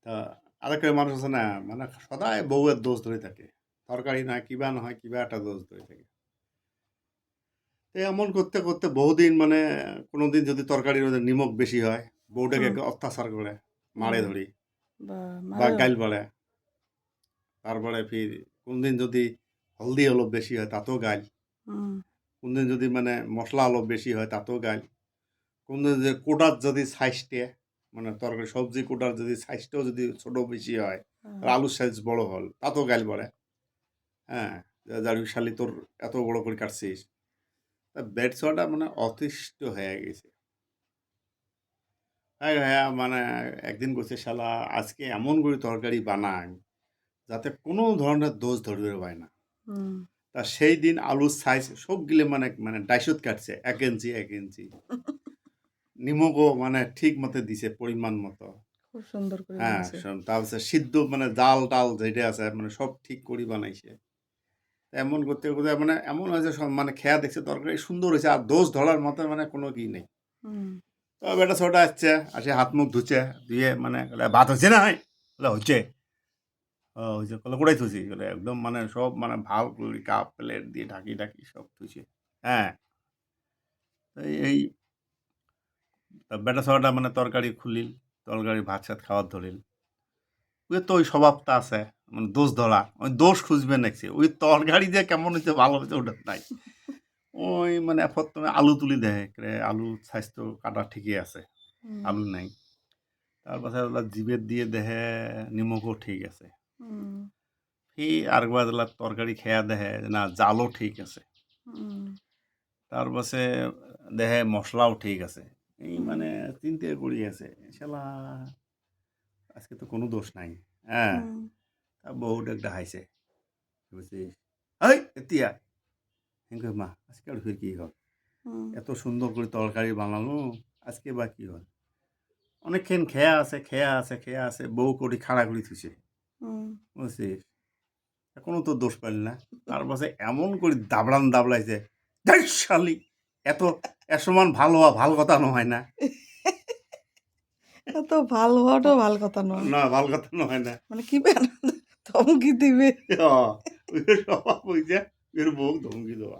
আ আরেকটা মানুষ আছে না মানে সদায় বউয়ের দোষ ধরে থাকে। তরকারি না কিবা একটা দোষ ধরে থাকে। তো এমন করতে, করতে বহুদিন মানে কোনদিন যদি তরকারির মধ্যে নিমক বেশি হয়, বউটাকে হুম, একটু অত্যাচার করে, মারে হুম। ধরি বা বা মারেও? গাইল পাড়ে। তারপরে ফির কোনদিন যদি হলদি অলপ বেশি হয় তাতেও গাইল। হুম, কোনদিন যদি মানে মসলা অলপ বেশি হয় তাতেও গাইল। কোনদিন যে কোটার যদি সাইজটা মানে তরকারি সবজি কোটার যদি সাইজটাও যদি ছোট বেশি হয়, আর হ্যাঁ। আলুর সাইজ বড় হল, তাতেও গাইল পড়ে। হ্যাঁ? যে জারু শালি তোর এত বড় করে কাটছিস। বেড শোয়াটা মানে অতিষ্ঠ হয়ে গেছে। হ্যাঁ, মানে একদিন কইছে শালা আজকে এমন করে তরকারি বানাই, যাতে কোনো ধরনের দোষ ধরিবে পায় না। হুম। তা সেই দিন আলুর সাইজ সবগুলো মানে ডাইসত কাটছে ১ ইঞ্চি, ১ ইঞ্চি। নিমকও মানে ঠিক মতো দিছে পরিমাণ মতো। খুব সুন্দর করে হ্যাঁ, বানাইছে। তারপর সিদ্ধ মানে জাল-টাল যেটা আছে মানে সব ঠিক করে বানাইছে। এমন করতে, করতে মানে এমন হয়েছে মানে খেয়া দেখছে তরকারি সুন্দর হইছে। আর দোষ ধরার মতো মানে কোনো ই নেই। হুম, তো বেটা-ছেলেটা আসছে, আসে হাত-মুখ ধুচ্ছে, ধুয়ে মানে কইলে, "ভাত হইছে নাই?" বলে, "হইছে।" হইছে। কইলে, "কোথায় থুইছিস?" বলে, "একদম মানে সব মানে ভাল করে কাপ প্লেট দিয়ে ঢাকি সব থুইছে।" হ্যাঁ? তো এই বেটা-ছেলেটা মানে তরকারি খুলিল, তরকারি ভাত-সাত খাওয়ার ধরিল। ওই তো ওই স্বভাবটা আছে। মানে দোষ ধরা। ওই দোষ খুঁজবে নাকছে। ওই তরকারি যে কেমন হইছে ভালো হইছে ওটা নাই। ওই মানে ১ম এ আলু তুলি দেয়। আলু সাইজ তো কাটা ঠিকই আছে। হুম, আলু নাই। তারপাছে ওলা জিবের দিয়ে দেখে নিমকও ঠিক আছে। হুম, আরেকবার ওলা তরকারি খেয়া দেখে না জালও ঠিক আছে। হুম, তারপাছে দেখে মসলাও ঠিক আছে। এই হুম, মানে চিন্তা করি আছে। শালা আজকে তো কোনো দোষ নাই। হ্যাঁ? হুম, বউটা একটা হাইছে। বুঝছিস? "এই এত্তি আয়।" আমি কই, "মা আজকে আর ফির কি হল? হুম, এত সুন্দর করে তরকারি বানালো, আজকে বা কি হল?" অনেকক্ষণ খেয়া আছে। বউ কটি খাড়া করে থুইছে। হুম। বুঝছিস? এখনো তো দোষ পাইল না। তারপাছে এমন করে দাবড়াইছে, "ধ্যাইস শালি! এত এসমান ভালো হওয়া ভাল কথা নয় না।" এত ভাল হওয়াটাও ভাল কথা নয়। না ভাল কথা নয় না। মানে কি ধমকি দিবে। ওই স্বভাব হইছে এর বউ ধমকি দেওয়া।